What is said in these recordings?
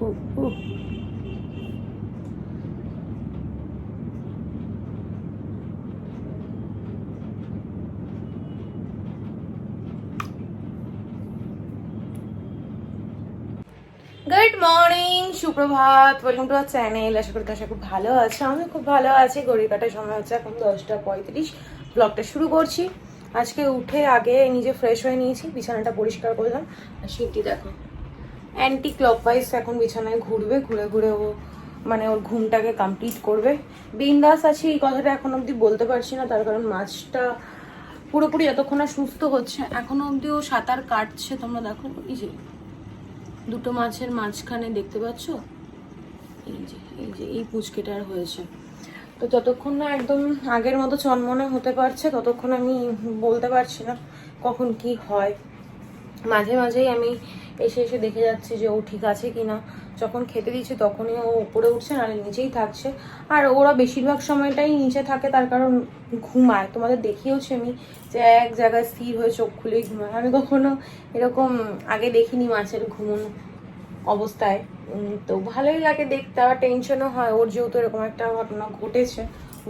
Good morning, সুপ্রভাত, welcome to our channel. আশা করি তোমরা খুব ভালো আছো। আমি খুব ভালো আছি। ঘড়ির কাটার সময় হচ্ছে এখন 10:35। ব্লগটা শুরু করছি। আজকে উঠে আগে নিজে ফ্রেশ হয়ে নিয়েছি, বিছানাটা পরিষ্কার করলাম। আর শিবটি দেখো অ্যান্টি ক্লকওয়াইজ এখন বিছানায় ঘুরবে, ঘুরে ঘুরে ও মানে ওর ঘুমটাকে কমপ্লিট করবে। বিন্দাস আছে এই কথাটা এখন অবধি বলতে পারছি না, তার কারণ মাছটা পুরোপুরি যতক্ষণ না সুস্থ হচ্ছে এখনো অবধি ও সাঁতার কাটছে। তোমরা দেখো এই যে দুটো মাছের মাঝখানে দেখতে পাচ্ছ, এই পুচকেটার হয়েছে। তো যতক্ষণ না একদম আগের মতো চনমনে হতে পারছে ততক্ষণ আমি বলতে পারছি না কখন কি হয়। মাঝে মাঝেই আমি এসে এসে দেখে যাচ্ছি যে ও ঠিক আছে কিনা। যখন খেতে দিচ্ছি তখনই ও উপরে উঠছে, নাহলে নিচেই থাকছে। আর ওরা বেশিরভাগ সময়টাই নিচে থাকে, তার কারণ ঘুমায়। তোমাদের দেখিয়েওছি আমি যে এক জায়গায় স্থির হয়ে চোখ খুলেই ঘুমায়। আমি কখনো এরকম আগে দেখিনি মাছের ঘুমোনো অবস্থায়। তো ভালোই লাগে দেখতে, আবার টেনশনও হয় ওর, যেহেতু এরকম একটা ঘটনা ঘটেছে।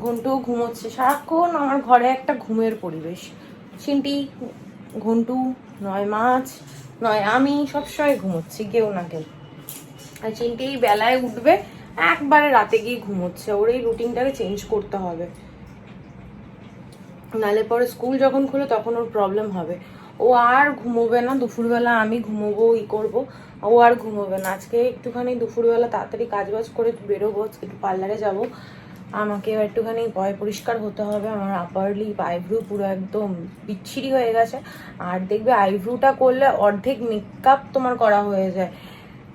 ঘন্টুও ঘুমোচ্ছে সারাক্ষণ। আমার ঘরে একটা ঘুমের পরিবেশ। চিন্টি, ঘন্টু, নয় মাছ, নয় আমি সবসময় ঘুমোচ্ছি, কেউ না কেউ। আর চিন্টি এই বেলায় উঠবে, একবারে রাতে গিয়ে ঘুমোচ্ছে। ওর এই রুটিনটাকে চেঞ্জ করতে হবে, নাহলে পরে স্কুল যখন খুলে তখন ওর প্রবলেম হবে। ও আর ঘুমোবে না দুপুরবেলা, আমি ঘুমোবো, করবো। ও আর ঘুমোবে না। আজকে একটুখানি দুপুরবেলা তাড়াতাড়ি কাজবাজ করে বেরোবো, একটু পার্লারে যাব। আমাকে একটুখানি পয় পরিষ্কার হতে হবে। আমার আপার লিপ, আইব্রু পুরো একদম বিচ্ছিরি হয়ে গেছে। আর দেখবে আইব্রুটা করলে অর্ধেক মেকআপ তোমার করা হয়ে যায়,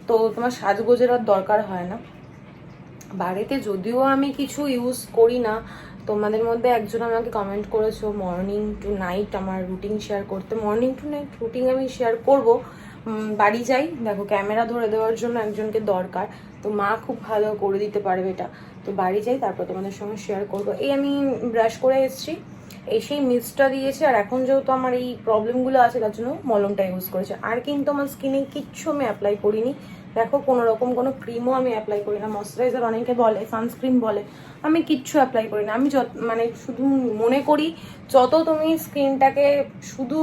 তো তোমার সাজগোজের আর দরকার হয় না। বাড়িতে যদিও আমি কিছু ইউজ করি না, তোমাদের মধ্যে একজন আমাকে কমেন্ট করেছো মর্নিং টু নাইট আমার রুটিন শেয়ার করতে। মর্নিং টু নাইট রুটিন আমি শেয়ার করব। বাড়ি যাই, দেখো ক্যামেরা ধরে দেওয়ার জন্য একজনকে দরকার, তো মা খুব ভালো করে দিতে পারবে এটা। তো বাড়ি যাই, তারপর তোমাদের সঙ্গে শেয়ার করব। এই আমি ব্রাশ করে এসেছি, এসেই মিস্টটা দিয়েছে। আর এখন যেহেতু আমার এই প্রবলেমগুলো আছে তার জন্য মলমটা ইউজ করেছে। আর কিন্তু আমার স্কিনে কিচ্ছু আমি অ্যাপ্লাই করিনি। দেখো কোনো রকম কোনো ক্রিমও আমি অ্যাপ্লাই করি না। ময়শ্চারাইজার অনেকে বলে, সানস্ক্রিন বলে, আমি কিচ্ছু অ্যাপ্লাই করি না। আমি মানে শুধু মনে করি যত তুমি স্কিনটাকে শুধু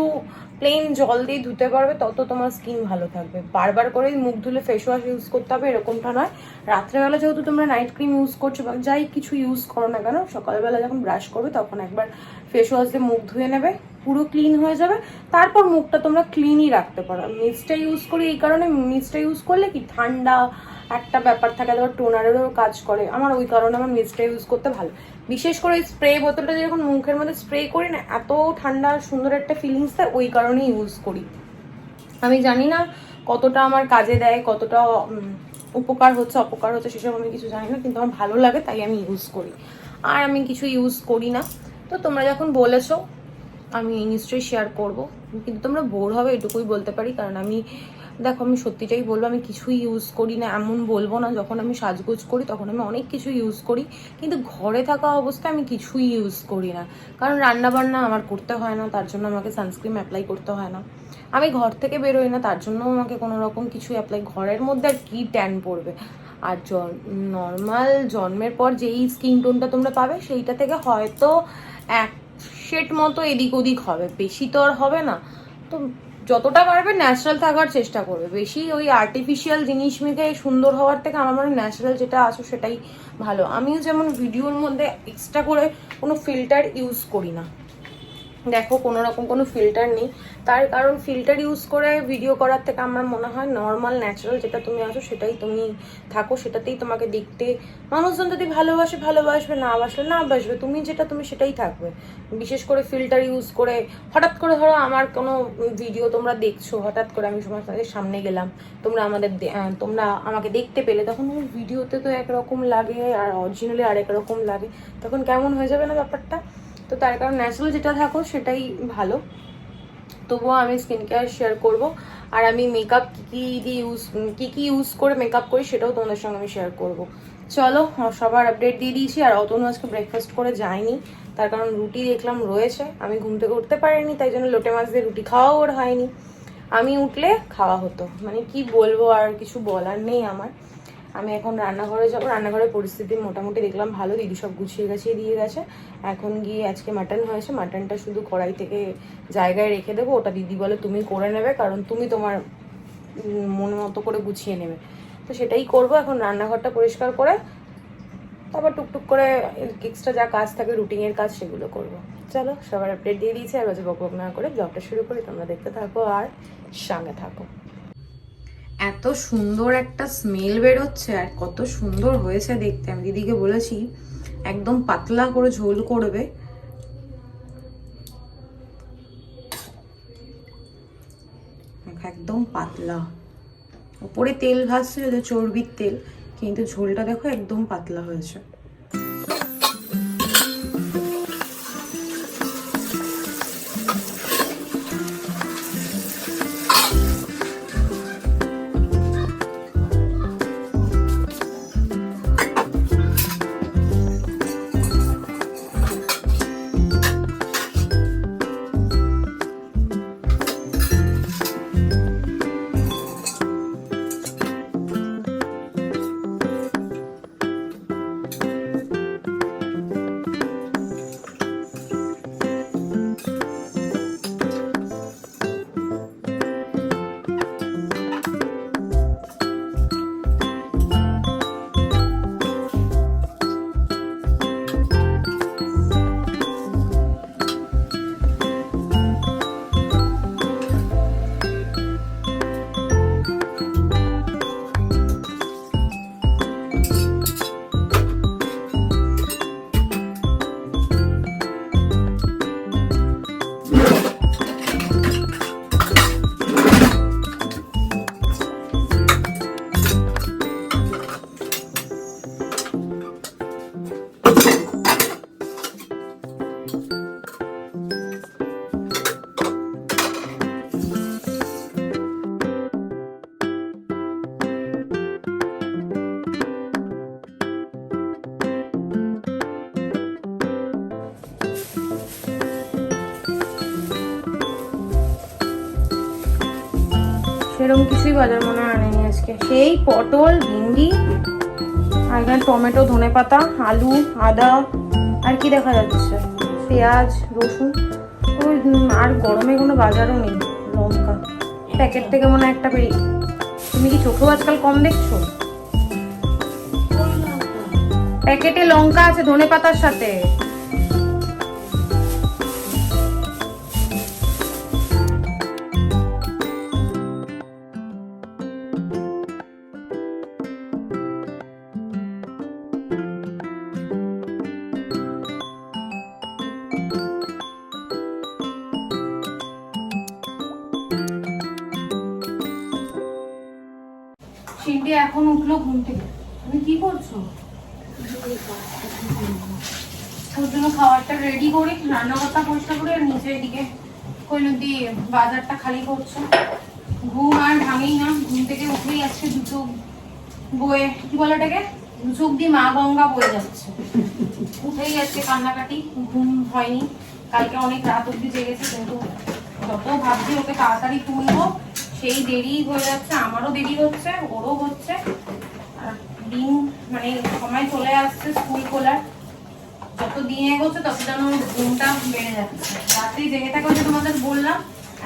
প্লেন জল দিয়ে ধুতে পারবে তত তোমার স্কিন ভালো থাকবে। বারবার করে মুখ ধুলে ফেস ওয়াশ ইউজ করতে হবে এরকমটা নয়। রাত্রেবেলা যেহেতু তোমরা নাইট ক্রিম ইউজ করছো বা যাই কিছু ইউজ করো না কেন, সকালবেলা যখন ব্রাশ করবে তখন একবার ফেস ওয়াশ দিয়ে মুখ ধুয়ে নেবে, পুরো ক্লিন হয়ে যাবে। তারপর মুখটা তোমরা ক্লিনই রাখতে পারো। মিস্টটা ইউজ করি এই কারণে, মিস্টটা ইউজ করলে কি ঠান্ডা একটা ব্যাপার থাকে, আবার টোনারেরও কাজ করে। আমার ওই কারণে আমার মিস্টটা ইউজ করতে ভালো। বিশেষ করে স্প্রে বোতলটা যখন মুখের মধ্যে স্প্রে করি না, এত ঠান্ডা সুন্দর একটা ফিলিংস দেয়, ওই কারণেই ইউজ করি। আমি জানি না কতটা আমার কাজে দেয়, কতটা উপকার হচ্ছে অপকার হচ্ছে সেসব আমি কিছু জানি না, কিন্তু আমার ভালো লাগে তাই আমি ইউজ করি। আর আমি কিছু ইউজ করি না। তো তোমরা যখন বলেছো আমি নিশ্চয়ই শেয়ার করব, কিন্তু তোমরা বোর হবে এটুকুই বলতে পারি। কারণ আমি দেখো, আমি সত্যিটাই বলবো, আমি কিছুই ইউজ করি না এমন বলবো না। যখন আমি সাজগোজ করি তখন আমি অনেক কিছু ইউজ করি, কিন্তু ঘরে থাকা অবস্থায় আমি কিছুই ইউজ করি না। কারণ রান্নাবান্না আমার করতে হয় না, তার জন্য আমাকে সানস্ক্রিন অ্যাপ্লাই করতে হয় না। আমি ঘর থেকে বেরোই না, তার জন্য আমাকে কোনো রকম কিছু অ্যাপ্লাই, ঘরের মধ্যে আর কি ট্যান পড়বে। আর নর্মাল জন্মের পর যেই স্কিন টোনটা তোমরা পাবে সেইটা থেকে হয়তো এক শেড মতো এদিক ওদিক হবে, বেশি তো আর হবে না। তো যতটা পারবে ন্যাচারাল থাকার চেষ্টা করবে। বেশি ওই আর্টিফিশিয়াল জিনিস মেখে সুন্দর হওয়ার থেকে আমার মনে হয় ন্যাচারাল যেটা আছে সেটাই ভালো। আমিও যেমন ভিডিওর মধ্যে এক্সট্রা করে কোনো ফিল্টার ইউজ করি না, দেখো কোনো রকম কোনো ফিল্টার নেই। তার কারণ ফিল্টার ইউজ করে ভিডিও করার থেকে আমার মনে হয় নর্মাল ন্যাচারাল যেটা তুমি আছো সেটাই তুমি থাকো, সেটাতেই তোমাকে দেখতে মানুষজন যদি ভালোবাসে ভালোবাসবে, না বাসলে না বাসবে, তুমি যেটা তুমি সেটাই থাকবে। বিশেষ করে ফিল্টার ইউজ করে হঠাৎ করে ধরো আমার কোনো ভিডিও তোমরা দেখছো, হঠাৎ করে আমি তোমাদের সামনে গেলাম, তোমরা আমাকে দেখতে পেলে, তখন ভিডিওতে তো একরকম লাগে আর অরিজিনালি আরেক রকম লাগে, তখন কেমন হয়ে যাবে না ব্যাপারটা। তো তার কারণ ন্যাচারাল যেটা থাকো সেটাই ভালো। তবুও আমি স্কিন কেয়ার শেয়ার করবো। আর আমি মেকআপ কি কি ইউজ করে মেকআপ করি সেটাও তোমাদের সঙ্গে আমি শেয়ার করব। চলো, সবার আপডেট দিয়ে দিয়েছি। আর অতনু আজকে ব্রেকফাস্ট করে যায়নি, তার কারণ রুটি দেখলাম রয়েছে, আমি ঘুম থেকে উঠতে পারিনি, তাই জন্য লোটে মাছ দিয়ে রুটি খাওয়াও ওর হয়নি। আমি উঠলে খাওয়া হতো। মানে কি বলবো, আর কিছু বলার নেই আমার। আমি এখন রান্নাঘরে যাবো। রান্নাঘরের পরিস্থিতি মোটামুটি দেখলাম ভালো, দিদি সব গুছিয়ে গাছিয়ে দিয়ে গেছে। এখন গিয়ে আজকে মাটন হয়েছে, মাটনটা শুধু কড়াই থেকে জায়গায় রেখে দেবো। ওটা দিদি বলে তুমি করে নেবে, কারণ তুমি তোমার মন মতো করে গুছিয়ে নেবে। তো সেটাই করবো। এখন রান্নাঘরটা পরিষ্কার করে তারপর টুকটুক করে এক্সট্রা যা কাজ থাকে রুটিনের কাজ সেগুলো করবো। চলো, সবার আপডেট দিয়ে দিয়েছি, আর রোজে বক না করে ব্লগটা শুরু করি। তোমরা দেখতে থাকো আর সঙ্গে থাকো। এত সুন্দর একটা স্মেল বেরোচ্ছে, আর কত সুন্দর হয়েছে দেখতে। আমি দিদিকে বলেছি একদম পাতলা করে ঝোল করবে। একদম পাতলা, উপরে তেল ভাজছে যদি চর্বির তেল, কিন্তু ঝোলটা দেখো একদম পাতলা হয়েছে। সেরকম কিছুই বাজার মনে আনেনি আজকে। সেই পটল, ভেন্ডি, আর এখানে টমেটো, ধনেপাতা, আলু, আদা, আর কি দেখা যাচ্ছে, পেঁয়াজ, রসুন। ওই আর গরমে কোনো বাজারও নেই। লঙ্কা প্যাকেট থেকে মনে একটা বেরিয়ে। তুমি কি চোখেও আজকাল কম দেখছো? প্যাকেটে লঙ্কা আছে ধনেপাতার সাথে। সিন্ডি এখন উঠলো ঘুম থেকে। তুমি কি করছো? ওর জন্য খাবারটা রেডি করি, রান্নাঘরটা পরিষ্কার করে, আর নিচে এদিকে কৈনদি বাজারটা খালি করছে। ঘুম আর ভাঙেই না। ঘুম থেকে উঠেই আজকে দু চোখ বয়ে, কি বলে ওটাকে, দু চোখ দিয়ে মা গঙ্গা বয়ে যাচ্ছে। উঠেই আজকে কান্নাকাটি, ঘুম হয়নি। কালকে অনেক রাত অব্দি জেগেছে, কিন্তু যত ভাবছি ওকে তাড়াতাড়ি তুলবো সেই দেরি হয়ে যাচ্ছে। আমারও দেরি হচ্ছে, ওরও হচ্ছে। আর দিন মানে সময় চলে আসছে স্কুল খোলার, যত দিন এগোচ্ছে তত যেন ঘুমটা বেড়ে যাচ্ছে। রাত্রি জেগে থাকা যে তোমাদের বললাম,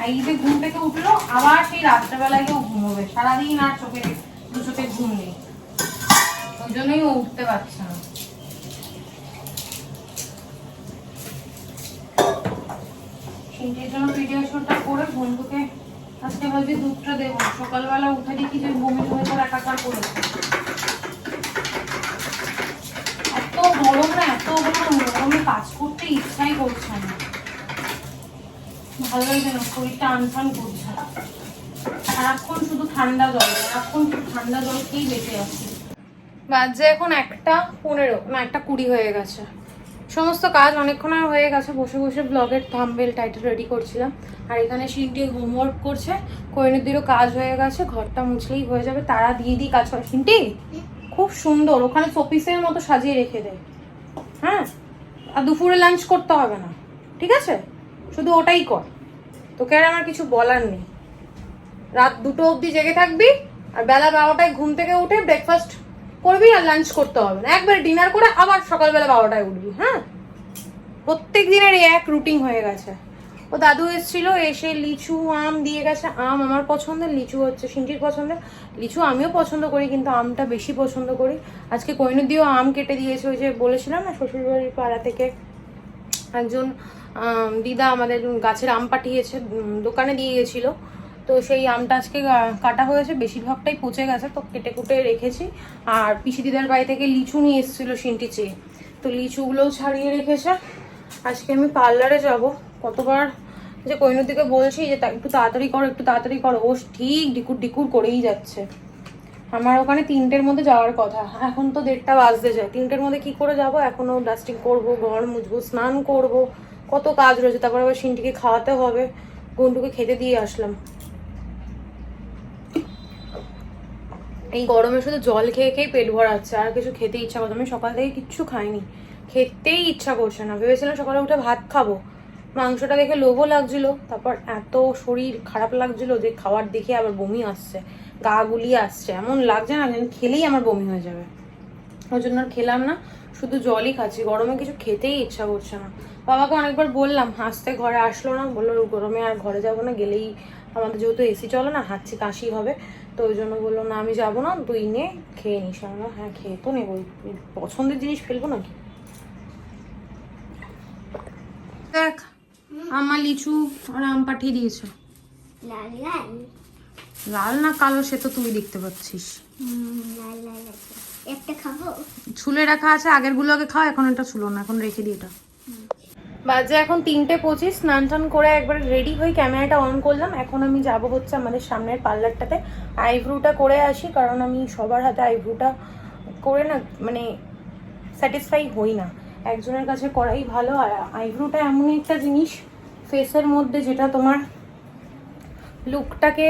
এই যে ঘুম থেকে উঠলো আবার সেই রাত্রেবেলায় কেউ ঘুমোবে, সারাদিন আর দু চোখে ঘুম নেই। ওই জন্যই ও উঠতে পারছে না। সিন্টির জন্য পিডিয়াশনটা করে বন্ধুকে আজকে ভাবছি দুধটা দেবো। সকালবেলা উঠে দেখি যে বমি টমি করে একাকার করেছে। এত গরম না, এত গরম, গরমে কাজ করতে ইচ্ছাই করছে না, ভালো লাগছে না, শরীরটা আনফান করছে। সারাক্ষণ শুধু ঠান্ডা জল, সারাক্ষণ শুধু ঠান্ডা জল খেয়েই বেঁচে আছি। বাজে এখন 1:15 না 1:20 হয়ে গেছে। সমস্ত কাজ অনেকক্ষণ হয়ে গেছে। বসে বসে ব্লগের থাম্বনেল টাইটেল রেডি করছিলাম। আর এখানে সিন্টি হোমওয়ার্ক করছে, কৈনদিরও কাজ হয়ে গেছে, ঘরটা মুছলেই হয়ে যাবে। তারা দিয়ে দিই কাজ করে। সিন্টি খুব সুন্দর ওখানে শোপিসের মতো সাজিয়ে রেখে দে, হ্যাঁ? আর দুপুরে লাঞ্চ করতে হবে না, ঠিক আছে? শুধু ওটাই কর, তোকে আর আমার কিছু বলার নেই। রাত 2টো অবধি জেগে থাকবি, আর বেলা 12টায় ঘুম থেকে উঠে ব্রেকফাস্ট করবি, আর লাঞ্চ করতে হবে না, একবার ডিনার করে আবার সকালবেলা 12টায় উঠবি। হ্যাঁ, প্রত্যেক দিনের এই এক রুটিন হয়ে গেছে। ও দাদু এসেছিল, এসে লিচু আম দিয়ে গেছে। আম আমার পছন্দের, লিচু হচ্ছে সিন্টির পছন্দের। লিচু আমিও পছন্দ করি, কিন্তু আমটা বেশি পছন্দ করি। আজকে কৈনুদিও আম কেটে দিয়েছে, ওই যে বলেছিলাম না শ্বশুরবাড়ির পাড়া থেকে একজন দিদা আমাদের গাছের আম পাঠিয়েছে, দোকানে দিয়ে গেছিলো। তো সেই আমটা আজকে কাটা হয়েছে, বেশিরভাগটাই পচে গেছে, তো কেটে কুটে রেখেছি। আর পিসি দিদার বাড়ি থেকে লিচু নিয়ে এসেছিলো সিন্টি চেয়ে, তো লিচুগুলোও ছাড়িয়ে রেখেছে। আজকে আমি পার্লারে যাব। কতবার যে কৈনুদিকে বলছি যে একটু তাড়াতাড়ি করো, একটু তাড়াতাড়ি করো, ও ঠিক ডিকুর ডিকুর করেই যাচ্ছে। আমার ওখানে 3টের মধ্যে যাওয়ার কথা, এখন তো 1:30 বাজতে যায়। 3টের মধ্যে কি করে যাব? এখনো ডাস্টিং করব, ঘর মুছবো, স্নান করব, কত কাজ রয়েছে। তারপর আবার সিন্টিকে খাওয়াতে হবে, গন্টুকে খেতে দিয়ে আসলাম। এই গরমে শুধু জল খেয়ে খেয়ে পেট ভরাচ্ছে, আর কিছু খেতে ইচ্ছা করছে। আমি সকাল থেকে কিচ্ছু খাইনি, খেতেই ইচ্ছা করছে না। ভেবেছিলাম সকালে উঠে ভাত খাবো, মাংসটা দেখে লোভও লাগছিল, তারপর এত শরীর খারাপ লাগছিল যে খাবার দেখে আবার বমি আসছে, গা গুলিয়ে আসছে, এমন লাগছে না যেন খেলেই আমার বমি হয়ে যাবে। ওই জন্য আর খেলাম না, শুধু জলই খাচ্ছি। গরমে কিছু খেতেই ইচ্ছা করছে না। বাবাকে অনেকবার বললাম, হাসতে ঘরে আসলো না, বললো গরমে আর ঘরে যাবো না, গেলেই আমাদের যেহেতু এসি চলে না, হাঁচি কাশি হবে, তো ওই জন্য বললো না আমি যাবো না, তুই নে খেয়ে নিস। আমরা হ্যাঁ খেয়ে তো নেবো, পছন্দের জিনিস ফেলবো নাকি। দেখ আমার লিচু আর আম পাঠিয়ে দিয়েছে, লাল লাল লাল না কালো সে তো তুই দেখতে পাচ্ছিস। লাল লাল আছে, একটা খাবো। ছুলে রাখা আছে, আগের গুলো আগে খাও, এখন এটা ছুলো না, এখন রেখে দিই এটা। বাজে এখন 3:25, স্নান টান করে একবার রেডি হয়ে ক্যামেরাটা অন করলাম। এখন আমি যাব হচ্ছে আমাদের সামনের পার্লারটাতে, আইব্রোটা করে আসি, কারণ আমি সবার হাতে আইব্রোটা করে না মানে স্যাটিসফাই হই না, একজনের কাছে করাই ভালো। আর আইব্রোটা এমন একটা জিনিস ফেসের মধ্যে যেটা তোমার লুকটাকে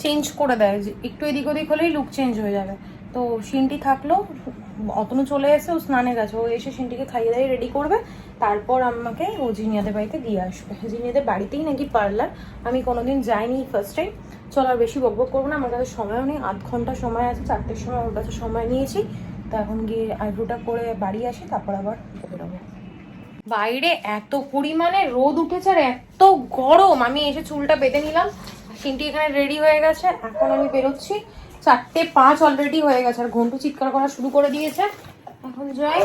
চেঞ্জ করে দেয়, যে একটু এদিক ওদিক হলেই লুক চেঞ্জ হয়ে যাবে। তো সিনটি থাকলো, অতনু চলে এসে, ও স্নানে গেছে, ও এসে সিনটিকে খাইয়ে দাইয়ে রেডি করবে, তারপর আমাকে ও জিনিয়াদের বাড়িতে দিয়ে আসবে। জিনিয়াদের বাড়িতেই নাকি পার্লার, আমি কোনোদিন যাইনি, ফার্স্ট টাইম। চল আর বেশি বকবক করবো না, আমার কাছে সময়ও নেই, 8 ঘন্টা সময় আছে, 4টের সময় ওর কাছে সময় নিয়েছি। তো এখন গিয়ে আইব্রোটা করে বাড়ি আসি, তারপর আবার বেরোবো। বাইরে এত পরিমাণে রোদ উঠেছে আর এত গরম, আমি এসে চুলটা বেঁধে নিলাম, সিনটি এখানে রেডি হয়ে গেছে, এখন আমি বেরোচ্ছি। 4:05 অলরেডি হয়ে গেছে, আর ঘন্টু চিৎকার করা শুরু করে দিয়েছে। এখন যাই,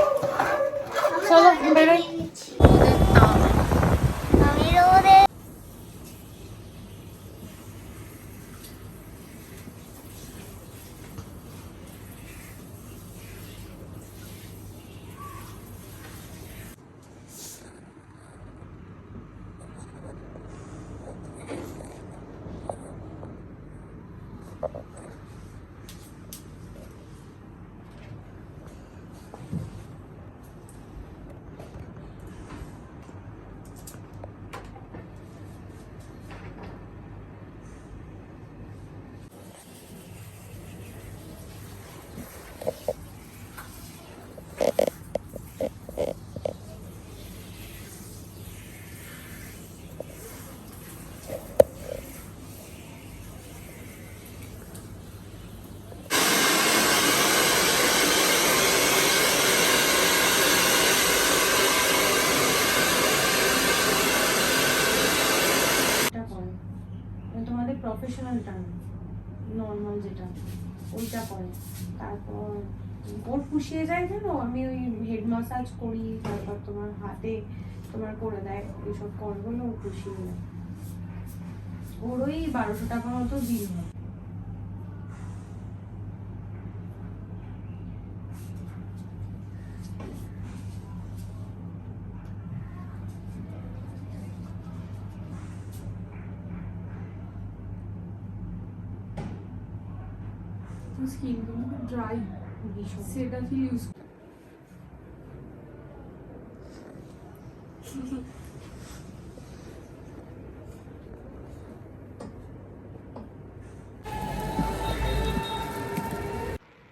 চলো বেরোই। আমি রোদে তোমাদের প্রফেশনাল টার্ম নর্মাল যেটা ওইটা করে, তারপর ওর পুষিয়ে যায় যেন, আমি ওই হেড মাসাজ করি, তারপর তোমার হাতে তোমার করে দেয়, এইসব করে বলে ও পুষিয়ে দেয়। ওর ওই 1200 টাকা মতো বিল হয়। স্কিন কিন্তু ড্রাই, সেটা কি ইউজ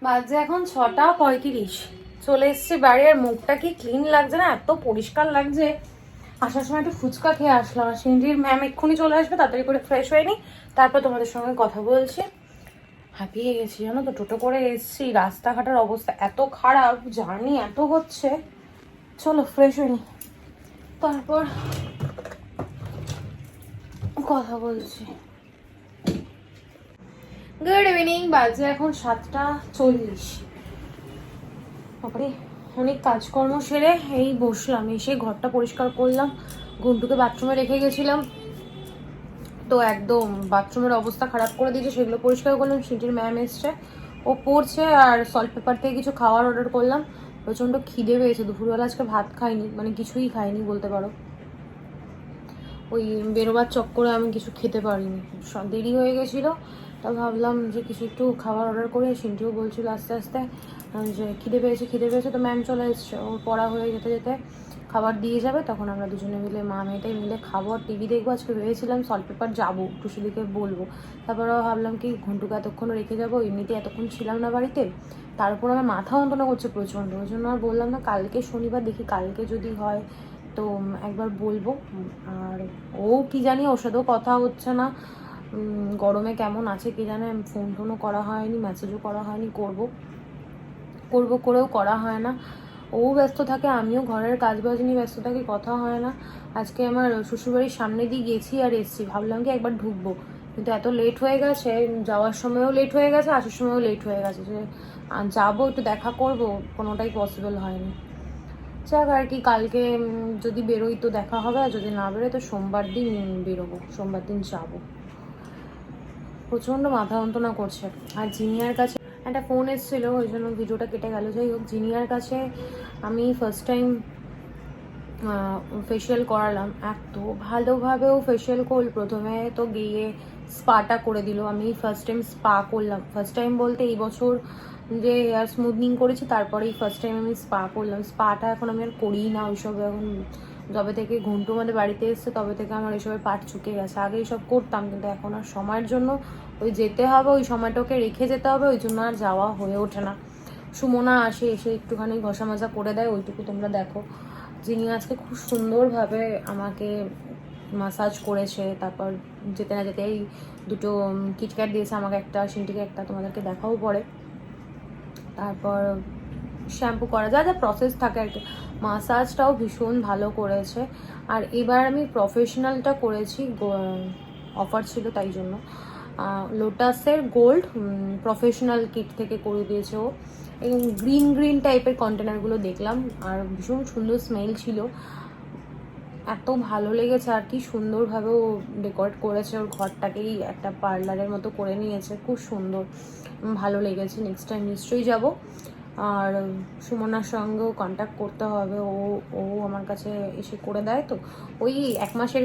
বাজে এখন 6:35, চলে এসছে বাড়ি। আর মুখটা কি ক্লিন লাগছে না, এত পরিষ্কার লাগছে। আসার সময় একটু ফুচকা খেয়ে আসলাম, আর সিন্ধির ম্যাম এক্ষুনি চলে আসবে, তাড়াতাড়ি করে ফ্রেশ হয়ে নিই, তারপর তোমাদের সঙ্গে কথা বলছি। হাঁপিয়ে গেছি জানো তো, টোটো করে এসেছি, রাস্তাঘাটের অবস্থা এত খারাপ, জার্নি এত হচ্ছে। চলো ফ্রেশ হয়ে নিই, তারপর কথা বলছি। গুড ইভিনিং, বাজে এখন 7:40। তারপরে অনেক কাজকর্ম সেরে এই বসলাম, এসে ঘরটা পরিষ্কার করলাম। ঘুমটুকে বাথরুমে রেখে গেছিলাম, তো একদম বাথরুমের অবস্থা খারাপ করে দিয়েছে, সেগুলো পরিষ্কার করলাম। সিটির ম্যাম এসছে, ও পড়ছে, আর সল্ট পেপার থেকে কিছু খাওয়ার অর্ডার করলাম। প্রচণ্ড খিদে পেয়েছে, দুপুরবেলা আজকে ভাত খাইনি, মানে কিছুই খাইনি বলতে পারো। ওই বেরোবার চক্করে আমি কিছু খেতে পারিনি, দেরি হয়ে গেছিলো। তা ভাবলাম যে কিছু একটু খাবার অর্ডার করে, সিন্টিও বলছিল আস্তে আস্তে যে খিদে পেয়েছে। তো ম্যাম চলে এসছে, ওর পড়া হয়ে যেতে যেতে খাবার দিয়ে যাবে, তখন আমরা দুজনে মিলে মা মেয়েটাই মিলে খাবো আর টিভি দেখবো। আজকে ভেবেছিলাম সল্ট পেপার যাবো, টুসুদিকে বলবো, তারপরে ভাবলাম কি ঘন্টুকে এতক্ষণ রেখে যাবো, এমনিতে এতক্ষণ ছিলাম না বাড়িতে, তার উপর আমার মাথা যন্ত্রণা করছে প্রচণ্ড। ওই জন্য আর বললাম না, কালকে শনিবার, দেখি কালকে যদি হয় তো একবার বলবো। আর ও কি জানি, ওর সাথেও কথা হচ্ছে না, গরমে কেমন আছে কি জানে, ফোন টোনও করা হয়নি, মেসেজও করা হয়নি, করবো করেও করা হয় না। ও ব্যস্ত থাকে, আমিও ঘরের কাজ বাজ নিয়ে ব্যস্ত থাকি, কথা হয় না। আজকে আমার শ্বশুরবাড়ির সামনে দিয়ে গেছি আর এসছি, ভাবলাম কি একবার ঢুকবো, কিন্তু এত লেট হয়ে গেছে, যাওয়ার সময়ও লেট হয়ে গেছে, আসার সময়ও লেট হয়ে গেছে, যে যাবো একটু দেখা করব, কোনোটাই পসিবল হয়নি। যাক আর কি, কালকে যদি বেরোই তো দেখা হবে, আর যদি না বেরোই তো সোমবার দিন বেরোবো, সোমবার দিন যাবো। প্রচণ্ড মাথা যন্ত্রণা করছে। আর জিনিয়ার কাছে একটা ফোন এসেছিলো, ওই জন্য ভিডিওটা কেটে গেল। যাই হোক, জিনিয়ার কাছে আমি ফার্স্ট টাইম ফেশিয়াল করালাম, এত ভালোভাবেও ফেশিয়াল করল। প্রথমে তো গিয়ে স্পাটা করে দিল, আমি ফার্স্ট টাইম স্পা করলাম। ফার্স্ট টাইম বলতে এই বছর যে হেয়ার স্মুথনিং করেছি, তারপরেই ফার্স্ট টাইম আমি স্পা করলাম। স্পাটা এখন আমি আর করিই না ওইসব, এখন যবে থেকে ঘন্টু আমাদের বাড়িতে এসছে তবে থেকে আমার এইসবের পাট চুকে গেছে। আগে এইসব করতাম, কিন্তু এখন আর সময়ের জন্য ওই যেতে হবে, ওই সময়টাকে রেখে যেতে হবে, ওই জন্য আর যাওয়া হয়ে ওঠে না। সুমনা আসে, এসে একটুখানি ঘষা মাজা করে দেয়, ওইটুকু তোমরা দেখো। যিনি আজকে খুব সুন্দরভাবে আমাকে মাসাজ করেছে, তারপর যেতে না যেতেই দুটো কিটক্যাট দিয়েছে আমাকে, একটা সিন্টিকে একটা, তোমাদেরকে দেখাও পরে। তারপর শ্যাম্পু করা, যা যা প্রসেস থাকে আর কি। মাসাজটাও ভীষণ ভালো করেছে। আর এবার আমি প্রফেশনালটা করেছি, অফার ছিল তাই জন্য। লোটাসের গোল্ড প্রফেশনাল কিট থেকে করে দিয়েছে ও। এই গ্রিন টাইপের কন্টেনারগুলো দেখলাম, আর ভীষণ সুন্দর স্মেল ছিল, এত ভালো লেগেছে। আর কি সুন্দরভাবে ও ডেকোরেট করেছে, ওর ঘরটাকেই একটা পার্লারের মতো করে নিয়েছে, খুব সুন্দর, ভালো লেগেছে। নেক্সট টাইম নিশ্চয়ই যাব। আর সুমনার সঙ্গেও কন্ট্যাক্ট করতে হবে, ও আমার কাছে এসে করে দেয়, তো ওই এক মাসের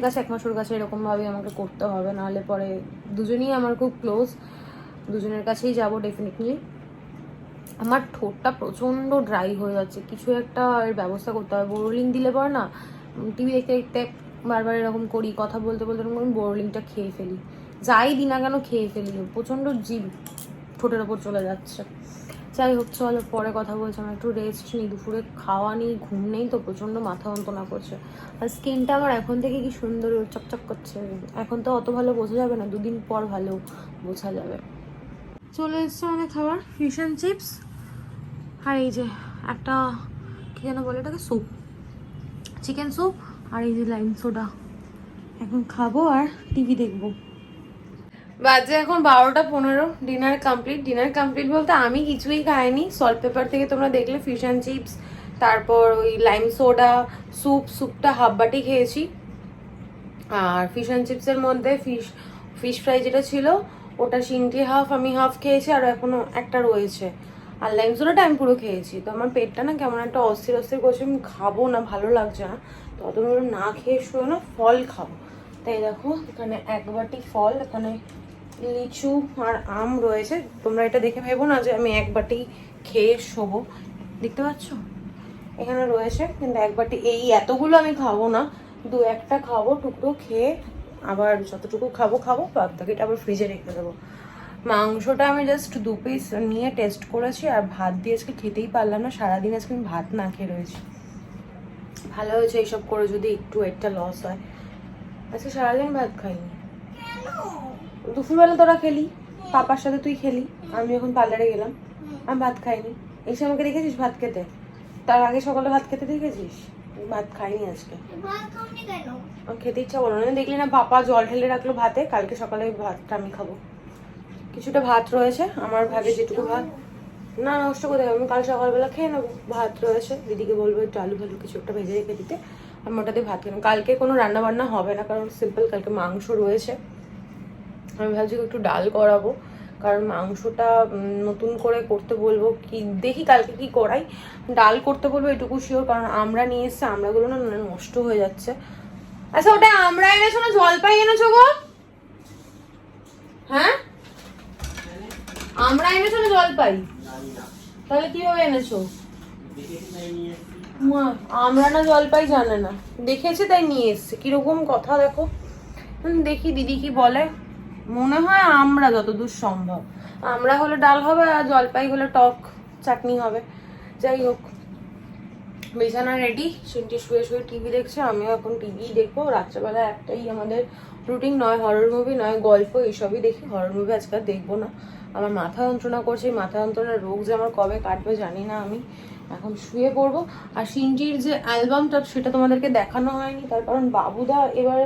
ওর কাছে এরকমভাবে আমাকে করতে হবে, নাহলে পরে দুজনেই আমার খুব ক্লোজ, দুজনের কাছেই যাব ডেফিনেটলি। আমার ঠোঁটটা প্রচণ্ড ড্রাই হয়ে যাচ্ছে, কিছু একটা এর ব্যবস্থা করতে হবে। বোরোলিন দিলে পর না, টিভি দেখতে দেখতে বারবার এরকম করি, কথা বলতে বলতে এরকম আমি বোরোলিনটা খেয়ে ফেলি, যাই দিই না কেন খেয়ে ফেলি, প্রচণ্ড জিভ ঠোঁটের ওপর চলে যাচ্ছে। যাই হোক, চলো পরে কথা বলছি, আমার একটু রেস্ট নিই, দুপুরে খাওয়া নেই, ঘুম নেই, তো প্রচণ্ড মাথা যন্ত্রণা করছে। আর স্কিনটা আমার এখন থেকে কি সুন্দর চকচক করছে, এখন তো অত ভালো বোঝা যাবে না, দুদিন পর ভালো বোঝা যাবে। চলে এসছে আমাদের খাবার, ফিশ অ্যান্ড চিপস, আর এই যে একটা কী যেন বলে এটাকে, স্যুপ, চিকেন স্যুপ, আর এই যে লাইম সোডা। এখন খাবো আর টিভি দেখবো। বাজে এখন 12:15, ডিনার কমপ্লিট বলতে আমি কিছুই খাইনি। সল্ট পেপার থেকে তোমরা দেখলে ফিশ অ্যান্ড চিপস, তারপর ওই লাইম সোডা, স্যুপটা হাফ বাটি খেয়েছি। আর ফিশ অ্যান্ড চিপসের মধ্যে ফিশ ফ্রাই যেটা ছিল ওটা সিন্টি হাফ, আমি হাফ খেয়েছি, আর এখনো একটা রয়েছে। আর লাইম সোডাটা আমি পুরো খেয়েছি। তো আমার পেটটা না কেমন একটা অস্থির করছে, আমি খাবো না, ভালো লাগছে না, তো অত না খেয়ে শুয়ে না ফল খাবো। তাই দেখো এখানে এক বাটি ফল, এখানে লিচু আর আম রয়েছে। তোমরা এটা দেখে ভেবো না যে আমি এক বাটি খেয়ে শোবো, দেখতে পাচ্ছ এখানে রয়েছে, কিন্তু এক বাটি এই এতগুলো আমি খাবো না, দু একটা খাবো টুকরো, খেয়ে আবার যতটুকু খাবো বাদ বাকিটা আবার ফ্রিজে রেখে দেবো। মাংসটা আমি জাস্ট 2 পিস নিয়ে টেস্ট করেছি, আর ভাত দিয়ে আজকে খেতেই পারলাম না, সারাদিন আজকে আমি ভাত না খেয়ে রয়েছি। ভালো হয়েছে এইসব করে যদি একটু একটা লস হয়। আজকে সারাদিন ভাত খাইনি। দুপুরবেলা তোরা খেলি, পাপার সাথে তুই খেলি, আমি যখন পার্লারে গেলাম আমি ভাত খাইনি। এসে আমাকে দেখেছিস ভাত খেতে? তার আগে সকালে ভাত খেতে দেখেছিস? ভাত খাইনি আজকে। ভাত খাওনি কেন? আমার খেতে ইচ্ছা করলো না। দেখলি না পাপা জল ঢেলে রাখলো ভাতে, কালকে সকালে ভাতটা আমি খাবো। কিছুটা ভাত রয়েছে আমার ভাগে, যেটুকু ভাত না নষ্ট করে দেবে, আমি কাল সকালবেলা খেয়ে নেবো। ভাত রয়েছে, দিদিকে বলবো একটু আলু ভালু কিছু একটা ভেজে রেখে দিতে, আমি ওটাতে ভাত খেলাম। কালকে কোনো রান্না বান্না হবে না, কারণ সিম্পল কালকে মাংস রয়েছে। আমি ভাবছি একটু ডাল করাবো, কারণ মাংসটা নতুন করে করতে বলবো, কি দেখি কালকে কি করাই। ডাল করতে বলবো এটুকু শিওর, কারণ আমরা নিয়ে এসছে, আমরাগুলো না নষ্ট হয়ে যাচ্ছে। আচ্ছা ওটা আমরা এনেছো না জলপাই এনেছো গো? হ্যাঁ আমরা এনেছো না জলপাই? তাহলে কিভাবে এনেছো? মা, আমরা না জলপাই জানে না, দেখেছে তাই নিয়ে এসছে। কিরকম কথা দেখো। দেখি দিদি কি বলে। মনে হয় আমরা যতদূর সম্ভব, আমরা হলে ডাল হবে আর জলপাই হলে টক চাটনি হবে। যাই হোক, বিছানা রেডি, সিনটি শুয়ে শুয়ে টিভি দেখছে, আমিও এখন টিভি দেখবো। রাত্রেবেলা একটাই আমাদের রুটিন, নয় হরর মুভি নয় গল্প, এইসবই দেখি। হরর মুভি আজকে আর দেখবো না, আমার মাথা যন্ত্রণা করছে। এই মাথা যন্ত্রণার রোগ যে আমার কবে কাটবে জানি না। আমি এখন শুয়ে পড়বো। আর সিনটির যে অ্যালবামটা সেটা তোমাদেরকে দেখানো হয়নি, তার কারণ বাবুদা এবার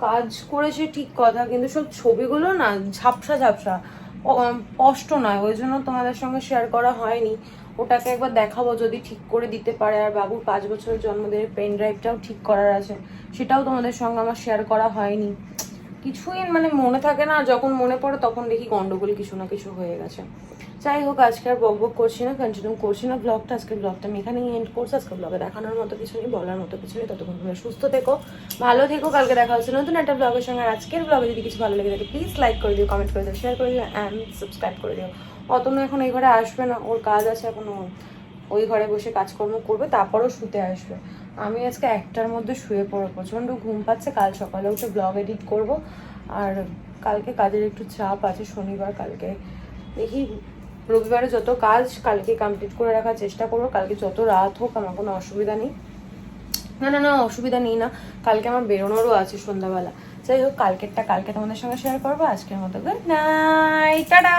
কাজ করেছে ঠিক কথা, কিন্তু সব ছবিগুলো না ঝাপসা ঝাপসা, স্পষ্ট নয়, ওই জন্য তোমাদের সঙ্গে শেয়ার করা হয়নি। ওটাকে একবার দেখাবো যদি ঠিক করে দিতে পারে। আর বাবুর 5 বছরের জন্মদিনের পেন ড্রাইভটাও ঠিক করার আছে, সেটাও তোমাদের সঙ্গে আমার শেয়ার করা হয়নি। কিছুই মানে মনে থাকে না, যখন মনে পড়ে তখন দেখি গন্ডগোল কিছু না কিছু হয়ে গেছে। যাই হোক, আজকে আর বক বক করছি না, কন্টিনিউ করছি না ব্লগটা। আজকের ব্লগটা আমি এখানেই এন্ড করছি। আজকে ব্লগে দেখানোর মতো কিছু নেই, বলার মতো কিছু নেই। ততক্ষণ তোমরা সুস্থ থেকো, ভালো থেকো। কালকে দেখা হচ্ছে নতুন একটা ব্লগের সঙ্গে। আর আজকের ব্লগে যদি কিছু ভালো লেগে থাকে প্লিজ লাইক করে দিও, কমেন্ট করে দিও, শেয়ার করে দিও অ্যান্ড সাবস্ক্রাইব করে দিও। অতনু এখন এই ঘরে আসবে না, ওর কাজ আছে এখনো, ওই ঘরে বসে কাজকর্ম করবে, তারপরও শুতে আসবে। আমি আজকে 1টার মধ্যে শুয়ে পড়বো, প্রচণ্ড ঘুম পাচ্ছে। কাল সকালে উঠে ব্লগ এডিট করব। আর কালকে কাজের একটু চাপ আছে, শনিবার। কালকে দেখি, রবিবারে যত কাজ কালকে কমপ্লিট করে রাখার চেষ্টা করবো। কালকে যত রাত হোক আমার কোনো অসুবিধা নেই। না অসুবিধা নেই না, কালকে আমার বেরোনোরও আছে সন্ধ্যাবেলা। যাই হোক, কালকেরটা কালকে তোমাদের সঙ্গে শেয়ার করবো। আজকের মতো গুড নাইট, টাটা।